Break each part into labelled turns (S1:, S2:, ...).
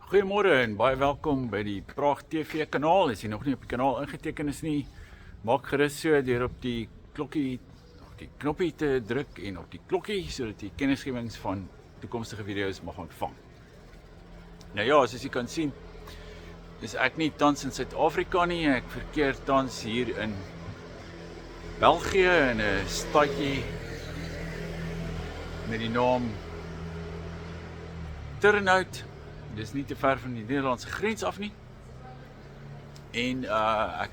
S1: Goeiemôre en baie welkom by die Praag TV kanaal. As jy nog nie op die kanaal ingeteken is nie, maak gerus so deur op die klokkie of die knoppie te druk en op die klokkie sodat jy kennisgewings van toekomstige video's mag ontvang. Nou ja, soos jy kan sien, is ek nie tans in Suid-Afrika nie. Ek verkeer tans hier in België in 'n stadjie met die naam Turnhout. Dis nie te ver van die Nederlandse grens af nie. En ek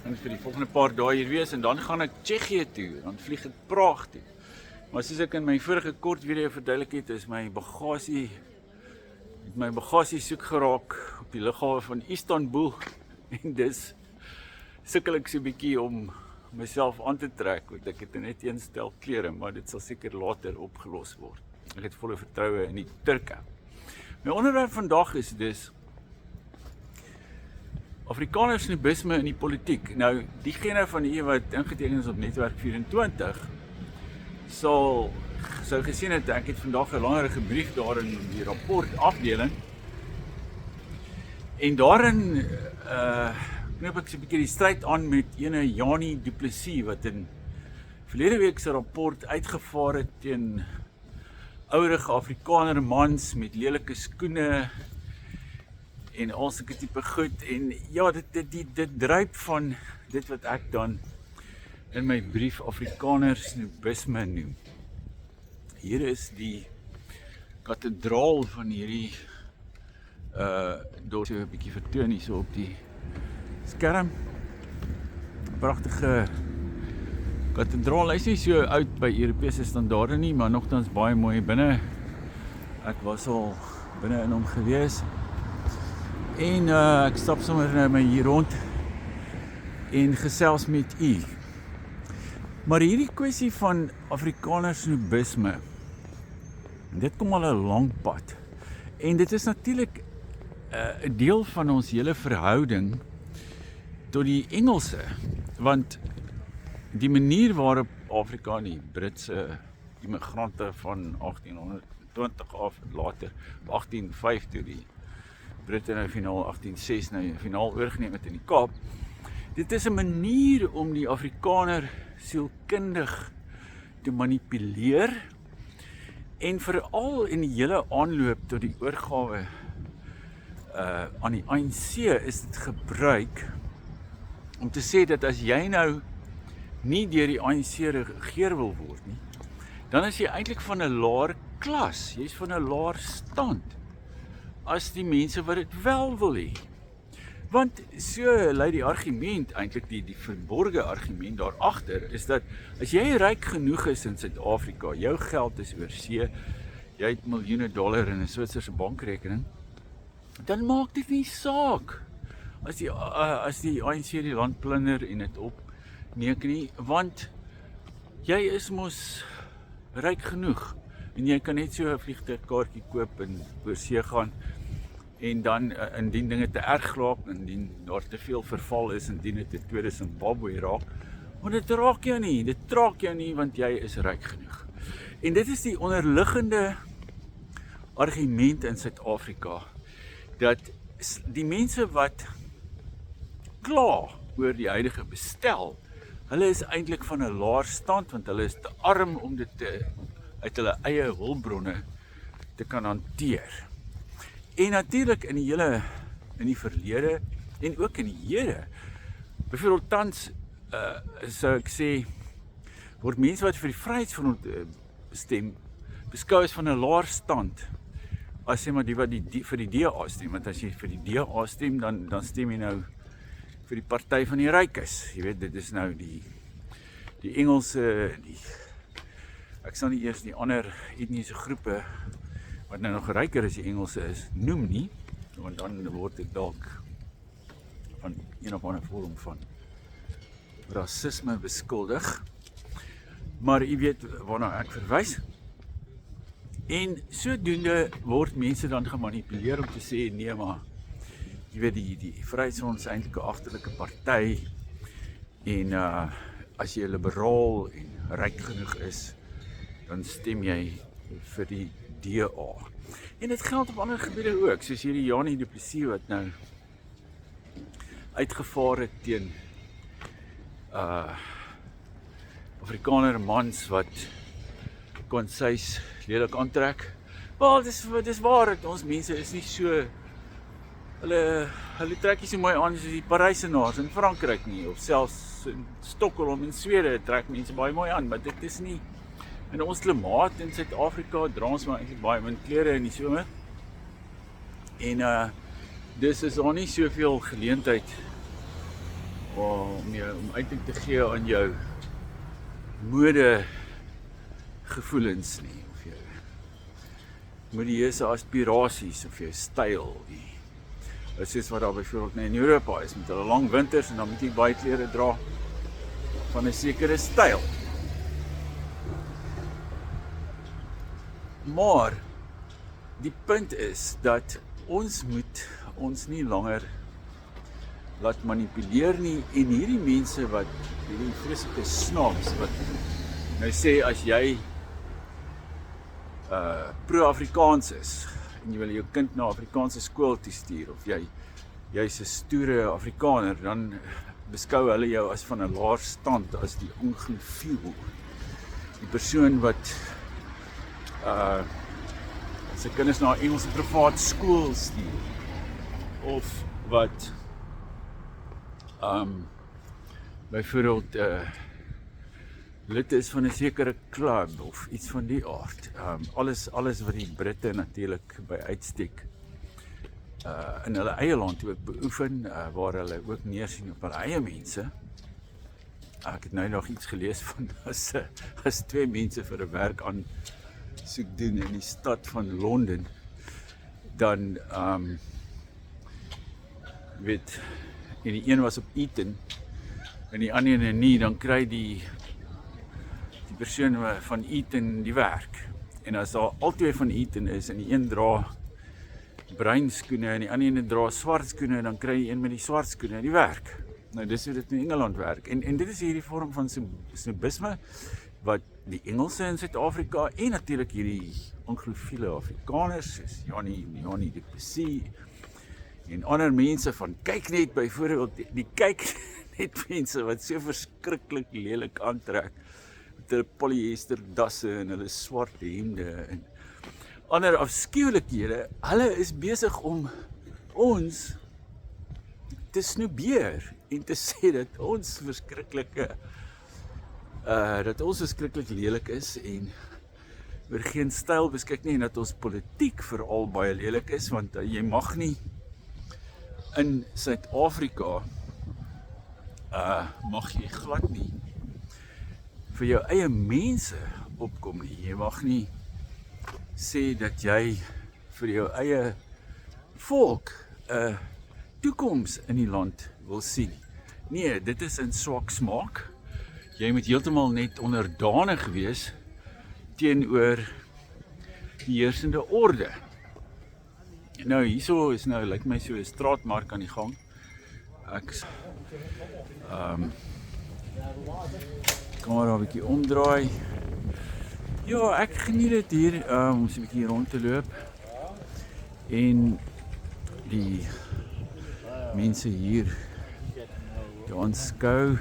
S1: gaan vir die volgende paar dae hier wees en dan gaan ek Tsjechië toe, dan vlieg ek Praag toe. Maar soos ek in my vorige kort video verduidelik het, is my bagasie soek geraak op die lughawe van Istanbul en dis sukkel ek so 'n bietjie om myself aan te trek, want ek het net een stel klere, maar dit sal seker later opgelos word. Ek het volle vertroue in die Turke. My onderwerp vandag is dus Afrikaners snobisme in die politiek. Nou, diegene van julle wat ingeteken is op Netwerk 24 sou gesien het, ek het vandag 'n langerige brief daarin in die rapport afdeling. En daarin knoop ek so 'n bietjie die stryd aan met ene Janie Du Plessis wat in verlede week se rapport uitgevaar het teen ouerige Afrikaner mans met lelike skoene en al sulke tipe goed. En ja, dit druip van dit wat ek dan in my brief Afrikaners snobisme noem. Hier is die kathedraal van hierdie dorp so 'n bietjie vertoon hier so op die skerm. Pragtige kathedraal. Hy is nie so oud by Europese standaarde nie, maar nogtans baie mooi binne. Ek was al binne in hom gewees. En ek stap sommer nou my hier rond en gesels met u. Maar hierdie kwessie van Afrikaners snobisme, dit kom al 'n lang pad. En dit is natuurlik 'n deel van ons hele verhouding tot die Engelse, want die manier waarop Afrika en die Britse immigrante van 1820 af later, 1805 toe die Britte nou finaal 1806 nou finaal oorgeneem het in die Kaap. Dit is 'n manier om die Afrikaner sielkundig te manipuleer en veral in die hele aanloop tot die oorgawe aan die ANC is dit gebruik om te sê dat as jy nou nie deur die ANC regeer wil word nie, dan is jy eintlik van 'n laer klas, jy's van 'n laer stand as die mense wat dit wel wil hê. Want so lei die argument, eintlik die verborgde argument daar agter, is dat as jy ryk genoeg is in Suid-Afrika, jou geld is oor see, jy het miljoene dollar in 'n Switserse bankrekening, dan maak dit nie saak as die ANC die land plunder en dit opneek nie, want jy is mos ryk genoeg en jy kan net so 'n vliegtuigkaartjie koop en oor see gaan en dan indien dinge te erg raak, indien daar te veel verval is, indien dit 'n tweede Zimbabwe raak, want dit raak jou nie want jy is ryk genoeg. En dit is die onderliggende argument in Suid-Afrika, dat die mense wat kla oor die huidige bestel, hulle is eintlik van 'n laer stand, want hulle is te arm om dit uit hulle eie hulpbronne te kan hanteer. En natuurlik in die verlede en ook in die hede, byvoorbeeld tans sou ek sê, word mense wat vir die Vryheidsfront stem, beskou as van 'n laer stand, as sê maar die wat vir die DA stem, want as jy vir die DA stem, dan stem jy nou vir die party van die rykes. Jy weet, dit is nou die Engelse, ek sal nie eers die ander etniese groepe wat nou nog ryker as die Engelse is, noem nie, want dan word ek dalk van een of ander vorm van rasisme beskuldig. Maar jy weet waarna ek verwys. En sodoende word mense dan gemanipuleer om te sê, nee maar, jy weet die Vryheidsfront is eintlik 'n agterlike party en as jy liberaal en ryk genoeg is, dan stem jy vir die DA. En dit geld op ander gebiede ook, soos hierdie Janie Du Plessis wat nou uitgevaar het teen Afrikaner mans wat konseis lelik aantrek. Wel, dis waar dat ons mense is nie so, hulle trek nie so mooi aan soos die Parysenaars in Frankryk nie, of selfs in Stockholm in Swede trek mense baie mooi aan, maar dit is nie, in ons klimaat in Suid-Afrika dra ons maar eintlik baie min klere in die somer, en dus is daar nie soveel geleentheid om uiting te gee aan jou mode gevoelens nie, of jou modieuse aspirasies, of jou styl nie. Dit is soos wat daar byvoorbeeld in Europa is, met hulle lang winters, en dan moet jy baie klere dra van 'n sekere styl. Maar die punt is dat ons moet ons nie langer laat manipuleer nie, en hierdie mense wat, hierdie vreeslike snaaks wat nou sê as jy pro-Afrikaans is en jy wil jou kind na Afrikaanse skool toe stuur, of jy's 'n stoere Afrikaner, dan beskou hulle jou as van 'n laer stand, as die anglofiel, die persoon wat sy kinders na 'n Engelse privaat skool stuur, of wat byvoorbeeld lid is van 'n sekere klub of iets van die aard. Alles wat die Britte natuurlik by uitstek in hulle eie land ook beoefen, waar hulle ook neersien op hulle eie mense. Ek het nou nog iets gelees van as twee mense vir 'n werk aansoek doen in die stad van Londen, dan en die een was op Eton en die ander ene nie, dan kry die persoon van Eton die werk. En as daar albei van Eton is en die een dra bruin skoene en die ander ene dra swart skoene, dan kry die een met die swart skoene die werk. Nou dis hoe dit in Engeland werk. En dit is hierdie vorm van snobisme wat die Engelse in Suid-Afrika en natuurlik hierdie anglofiele Afrikaners soos Janie Du Plessis en ander mense van kyk net byvoorbeeld die kyk net mense wat so verskriklik lelik aantrek met hulle polyester dasse en hulle swart hemde en ander afskuwelikhede. Hulle is besig om ons te snoebeer en te sê dat ons verskriklik lelik is en oor geen styl beskik nie, en dat ons politiek veral baie lelik is, want jy mag nie in Suid-Afrika mag jy glad nie vir jou eie mense opkom nie. Jy mag nie sê dat jy vir jou eie volk 'n toekoms in die land wil sien. Nee, dit is in swak smaak. Jy moet heeltemal net onderdanig wees teenoor die heersende orde. Nou hierso is lyk my so 'n straatmark aan die gang. Ek kan maar 'n bietjie omdraai. Ja, ek geniet dit hier om so 'n bietjie rond te loop en die mense hier te aanskou.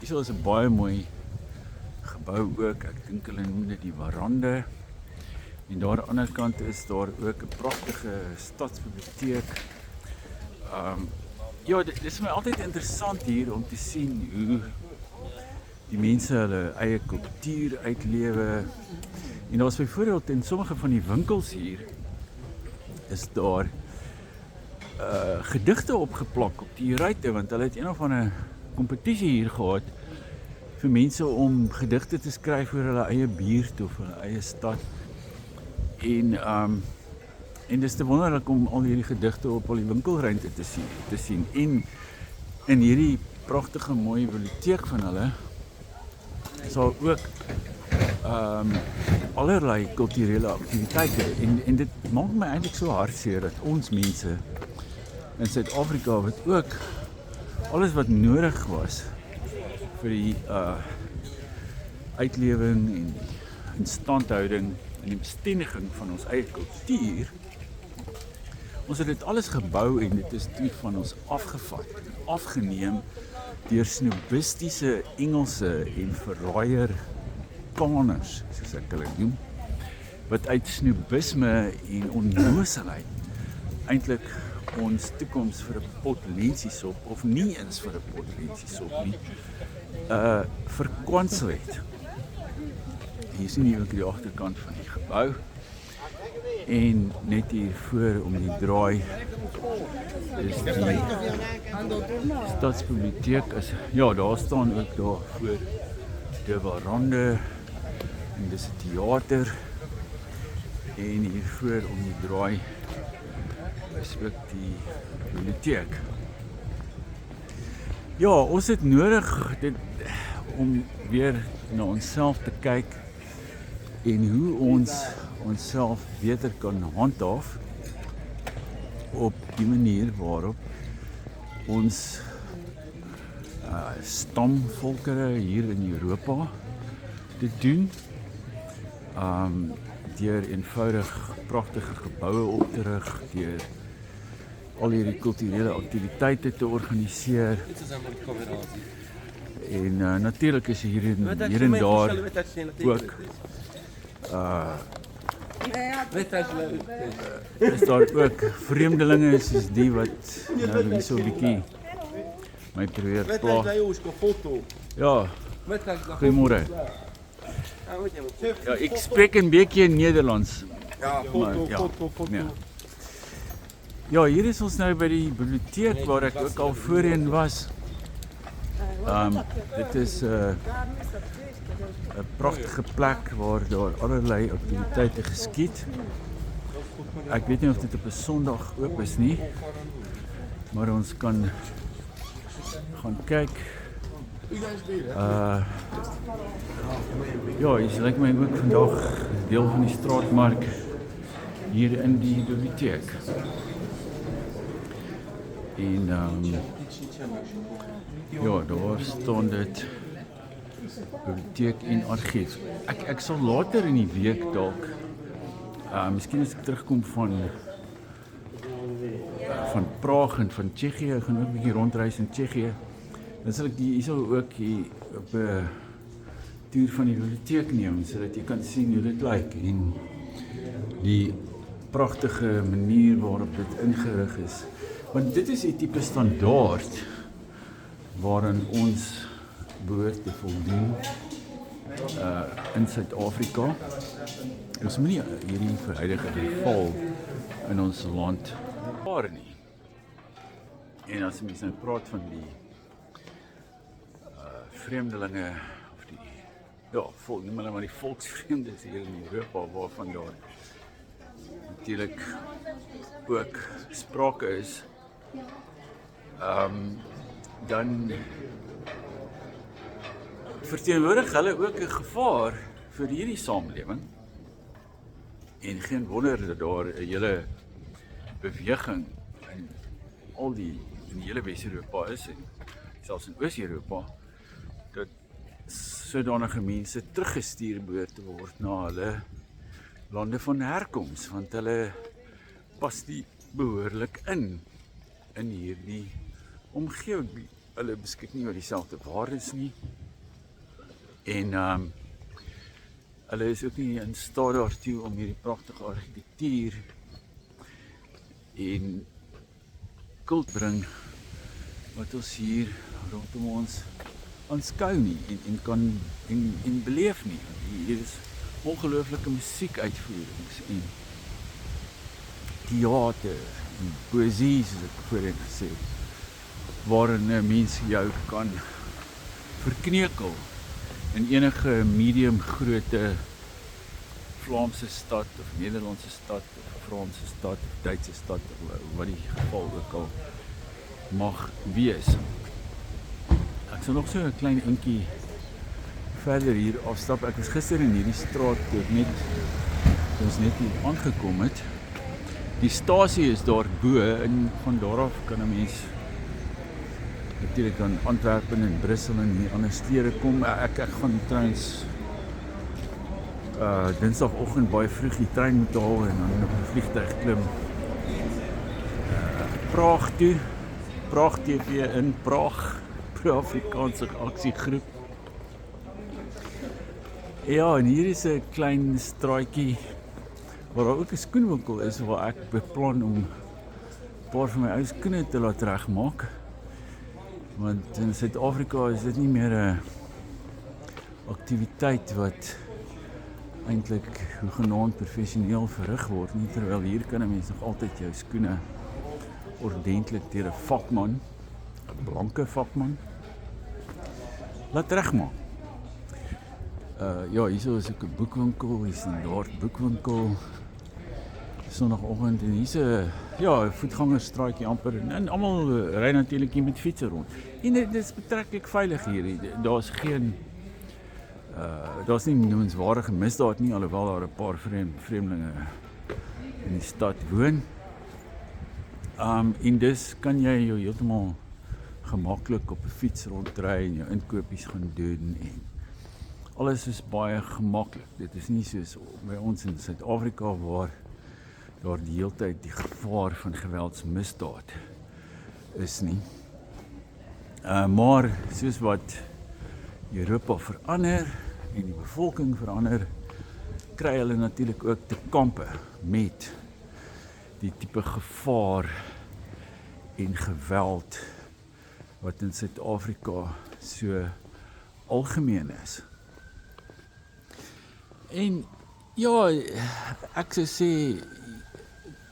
S1: Hier is 'n baie mooi gebou ook. Ek dink hulle noem dit die Warande. En daar aan die ander kant is daar ook 'n pragtige stadsbiblioteek. Ja, dit is my altyd interessant hier om te sien hoe die mense hulle eie kultuur uitlewe. En daar is byvoorbeeld in sommige van die winkels hier is daar gedigte opgeplak op die ruitte, want hulle het een of ander kompetisie hier gehad vir mense om gedigte te skryf oor hulle eie buurt of hulle eie stad. En dis te wonderlik om al hierdie gedigte op al die winkelruimte te sien. En in hierdie pragtige mooi biblioteek van hulle is daar ook allerlei kulturele aktiwiteite. En dit maak my eintlik so hartseer dat ons mense in Suid-Afrika wat ook alles wat nodig was vir die uitlewing en die instandhouding in die bestendiging van ons eie kultuur. Ons het dit alles gebou en dit is toe van ons afgevat, afgeneem deur snobistiese Engelse en verraaier kaners, soos ek hulle noem, wat uit snobisme en onnoosheid eintlik ons toekoms vir 'n pot lensiesop, of nie eens vir 'n pot lensiesop nie, verkwansel het. Hier sien jy ook die agterkant van die gebou. En net hier voor om die draai is die Stadsbiblioteek. Ja, daar staan ook daar voor de Warande en dis 'n teater. En hier voor om die draai is ook die biblioteek. Ja, ons het nodig om weer na onsself te kyk en hoe ons onsself beter kan handhaaf op die manier waarop ons stamvolkere hier in Europa dit doen, deur eenvoudig pragtige geboue op te rig, deur al hierdie kulturele aktiwiteite te organiseer. En natuurlik is hier en daar ook is daar ook vreemdelinge soos die wat nou hier so 'n bietjie my probeer pla. Ja, goeiemôre. Ja, ek spreek 'n bietjie Nederlands.
S2: Ja, foto.
S1: Ja, hier is ons nou by die biblioteek waar ek ook al voorheen was. Dit is 'n pragtige plek waar daar allerlei aktiwiteite geskied. Ek weet nie of dit op 'n Sondag oop is nie, maar ons kan gaan kyk. Ja, hier lyk my ook vandag deel van die straatmark hier in die biblioteek. En ja, daar staan dit biblioteek en argief. Ek sal later in die week dalk, miskien as ek terugkom van Praag en van Tsjechië, ek gaan ook 'n bietjie rondreis in Tsjechië. Dan sal ek hier ook hier op 'n toer van die biblioteek neem, sodat jy kan sien hoe dit lyk en die pragtige manier waarop dit ingerig is. Want dit is die tipe standaard waarin ons behoort te voldoen in Suid-Afrika. Ons moet nie hierdie verhuidige geval in ons land waar nie. En as mens nou praat van die vreemdelinge of die noem hulle maar die volksvreemdes hier in Europa waarvan daar natuurlik ook sprake is, dan verteenwoordig hulle ook 'n gevaar vir hierdie samelewing. En geen wonder dat daar 'n hele beweging in die hele Wes-Europa is en selfs in Oos-Europa dat sodanige mense teruggestuur behoort te word na hulle lande van herkoms, want hulle pas nie behoorlik in hierdie omgewing. Hulle beskik nie oor dieselfde waardes nie. En hulle is ook nie in staat daartoe om hierdie pragtige argitektuur en kult bring wat ons hier rondom ons aanskou nie en kan beleef nie. Hier is ongelooflike musiekuitvoerings en teater en poësie, soos ek voorheen gesê het, waarin 'n mens jou kan verkneukel in enige medium grootte Vlaamse stad of Nederlandse stad of Franse stad of Duitse stad of wat die geval ook al mag wees. Ek sal nog so 'n klein entjie verder hier afstap. Ek was gister in hierdie straat toe ons net hier aangekom het. Die stasie is daar bo en van daar af kan 'n mens natuurlik dan Antwerpen en Brussel en die ander stede kom. Ek gaan trouens Dinsdagoggend baie vroeg die trein moet haal en dan op 'n vliegtuig klim. Praag toe. Praag TV in Praag. Pro-Afrikaanse aksiegroep. Ja, en hier is 'n klein straatjie waar daar ook 'n skoenwinkel is waar ek beplan om 'n paar van my ou skoene te laat regmaak. Want in Suid-Afrika is dit nie meer 'n aktiwiteit wat eintlik hoegenaamd professioneel verrig word nie, terwyl hier kan 'n mens nog altyd jou skoene ordentlik deur 'n vakman, 'n blanke vakman, laat regmaak. Ja, hier is ook 'n boekwinkel, hier is 'n Standaard boekwinkel. Sondagoggend en hier's 'n voetgangerstraatjie amper en almal ry natuurlik hier met fietsse rond. En dit is betreklik veilig hier. Daar's nie noemenswaardige misdaad nie, alhoewel daar 'n paar vreemdelinge in die stad woon. En dus kan jy jou heeltemal gemaklik op 'n fiets rondry en jou inkopies gaan doen en alles is baie gemaklik. Dit is nie soos by ons in Suid-Afrika waar daar die hele tyd die gevaar van geweldsmisdaad is nie. Maar soos wat Europa verander en die bevolking verander, kry hulle natuurlik ook te kampe met die tipe gevaar en geweld wat in Suid-Afrika so algemeen is. En ja, ek sou sê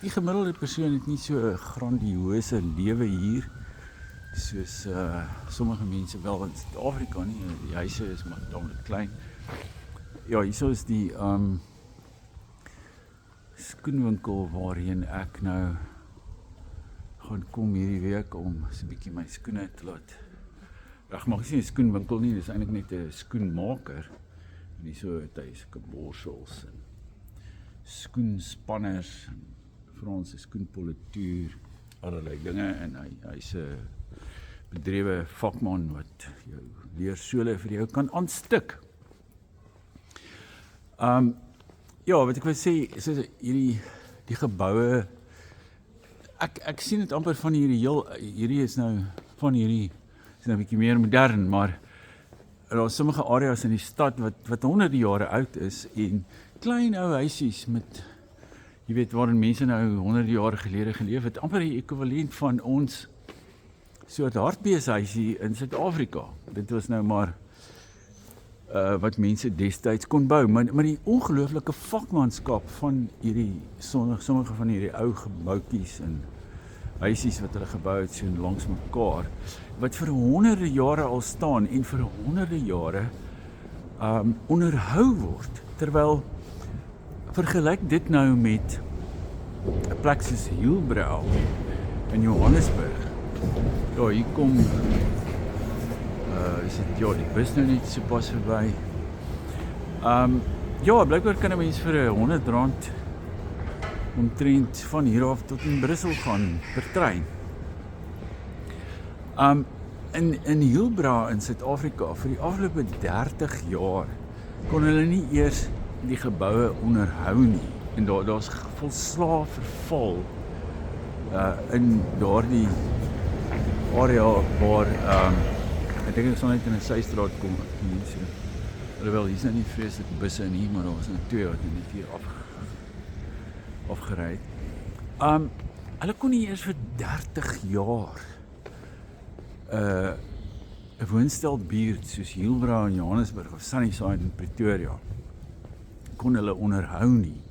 S1: die gemiddelde persoon het nie so 'n grandiose lewe hier soos sommige mense wel in Suid-Afrika nie. Die huise is maar tamelik klein. Ja, hier is die skoenwinkel waarheen ek nou gaan kom hierdie week om so 'n bietjie my skoene te laat regmaak. Dis nie 'n skoenwinkel nie, dis eintlik net 'n skoenmaker. En hier so het hy sulke borsels en skoenspanners en vir ons 'n skoenpolituur, allerlei dinge en hy's 'n bedrewe vakman wat jou leersole vir jou kan aanstik. Ja, wat ek wil sê, is die geboue, ek sien dit amper van hierdie is nou van hierdie is nou 'n bietjie meer modern, maar daar is sommige areas in die stad wat honderde jare oud is en klein ou huisies met, jy weet, waarin mense nou honderde jare gelede geleef het, amper die ekwivalent van ons soort hartbeeshuisie in Suid-Afrika. Dit was nou maar wat mense destyds kon bou, maar die ongelooflike vakmanskap van sommige van hierdie ou gebouetjies en huisies wat hulle gebou het so langs mekaar, wat vir honderde jare al staan en vir honderde jare onderhou word, terwyl vergelyk dit nou met 'n plek soos Hillbrow in Johannesburg. Ja, hier kom die bus nou net so pas verby. Ja, blykbaar kan 'n mens vir R100 omtrent van hier af tot in Brussel gaan per trein. In Hillbrow in Suid-Afrika vir die afgelope 30 jaar kon hulle nie eers die geboue onderhou nie. En daar's volslae verval in daardie area waar ek dink ek sal net in 'n systraat kom. Alhoewel hier's nou nie vreeslik busse nie, maar daar was nou 2 wat net hier afgery het. Hulle kon nie eers vir 30 jaar 'n woonstelbuurt soos Hillbrow in Johannesburg of Sunnyside in Pretoria kon hulle onderhou nie.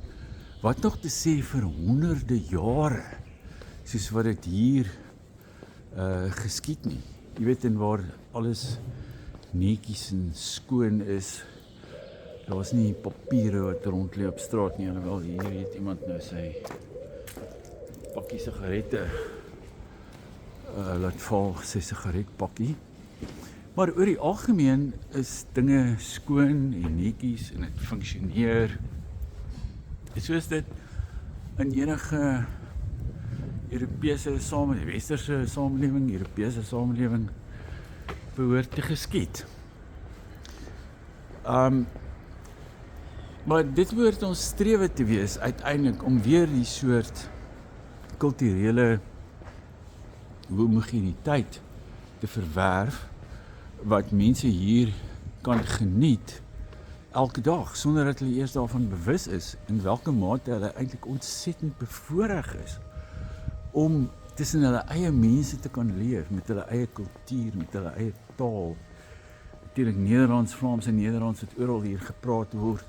S1: Wat nog te sê vir honderde jare, soos wat dit hier geskied nie. Jy weet, en waar alles netjies en skoon is, daar's nie papiere wat rondloop op straat nie, alhoewel hier het iemand nou sy pakkie sigarette laat val, sy sigaretpakkie. Maar oor die algemeen is dinge skoon en netjies en dit funksioneer. Soos dit in enige Europese samelewing, westerse samelewing, Europese samelewing behoort te geskied. Maar dit behoort ons strewe te wees uiteindelik om weer die soort kulturele homogeniteit te verwerf wat mense hier kan geniet elke dag sonder dat hulle eers daarvan bewus is in watter mate hulle eintlik ontsettend bevoorreg is om tussen hulle eie mense te kan leef met hulle eie kultuur, met hulle eie taal. Natuurlik Nederlands, Vlaams en Nederlands wat oral hier gepraat word.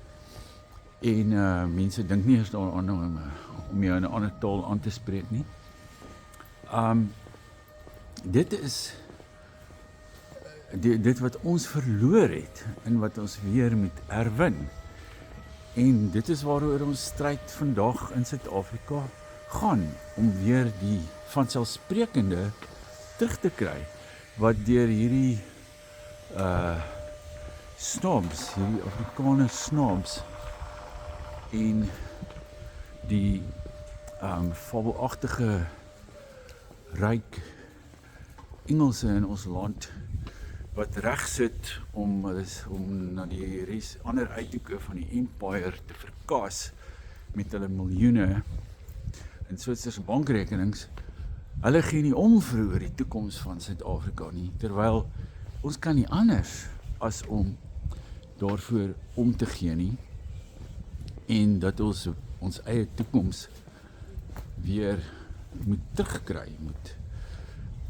S1: En mense dink nie eens daaraan om jou in 'n ander taal aan te spreek nie. Dit is dit wat ons verloor het en wat ons weer moet herwin. En dit is waaroor ons stryd vandag in Suid-Afrika gaan, om weer die vanselfsprekende terug te kry wat deur hierdie snobs, hierdie Afrikaner snobs en die fabelagtige ryk Engelse in ons land wat reg sit om na die ander uithoeke van die empire te verkas met hulle miljoene in Switserse bankrekenings. Hulle gee nie om vir die toekoms van Suid-Afrika nie, terwyl ons kan nie anders as om daarvoor om te gee nie en dat ons eie toekoms weer moet terugkry, moet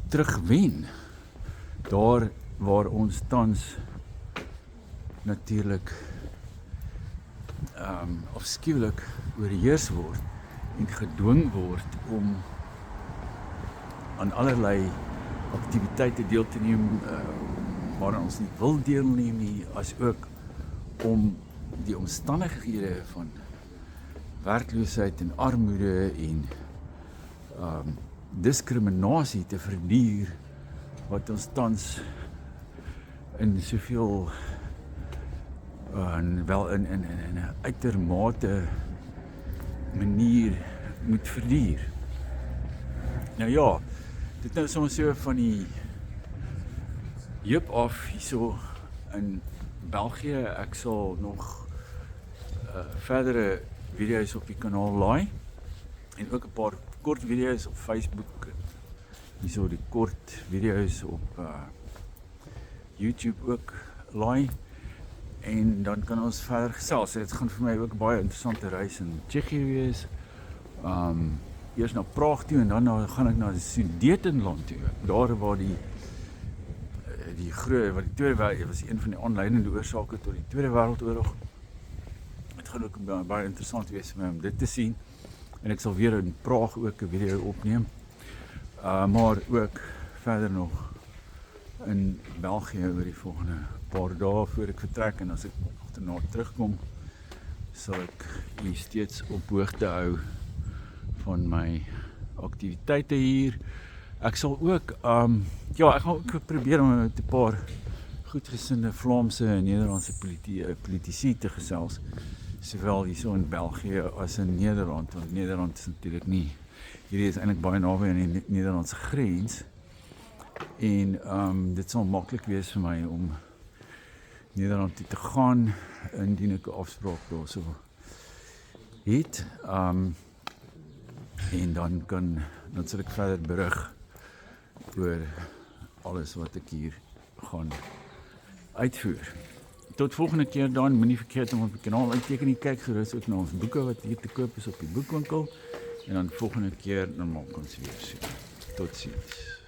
S1: terugwen. Daar waar ons tans natuurlik afskuwlik oorheers word en gedwing word om aan allerlei aktiwiteite deel te neem waaraan ons nie wil deelneem nie, as ook om die omstandighede van werkloosheid en armoede en diskriminasie te verduur wat ons tans in soveel wel in 'n uitermate manier moet verduur. Nou ja, dit nou soms so van die heup af hierso in België. Ek sal nog verdere video's op die kanaal laai en ook 'n paar kort video's op Facebook. Hierso die kort video's op YouTube ook laai. En dan kan ons verder gesels. Dit gaan vir my ook 'n baie interessante reis in Tsjechië wees. Eers na Praag toe en dan gaan ek na die Sudetenland toe. Daar waar die Tweede Wêreld was een van die aanleidende oorsake tot die Tweede Wêreldoorlog. Dit gaan ook baie interessant wees vir my om dit te sien. En ek sal weer in Praag ook 'n video opneem. Maar ook verder nog in België oor die volgende paar dae voor ek vertrek, en as ek daarna terugkom, sal ek u steeds op hoogte hou van my aktiwiteite hier. Ek sal ook, ek gaan ook probeer om met 'n paar goedgesinde Vlaamse en Nederlandse politici te gesels, sowel hierso in België as in Nederland, want Nederland is natuurlik nie, hierdie is eintlik baie naby aan die Nederlandse grens, en dit sal maklik wees vir my om Nederland toe te gaan, indien ek 'n afspraak daarso het, en dan sal ek verder berig oor alles wat ek hier gaan uitvoer. Tot volgende keer dan, moenie vergeet om op die kanaal uitteken nie, kyk gerus ook na ons boeke wat hier te koop is op die boekwinkel, en dan volgende keer dan maak ons weer so. Totsiens.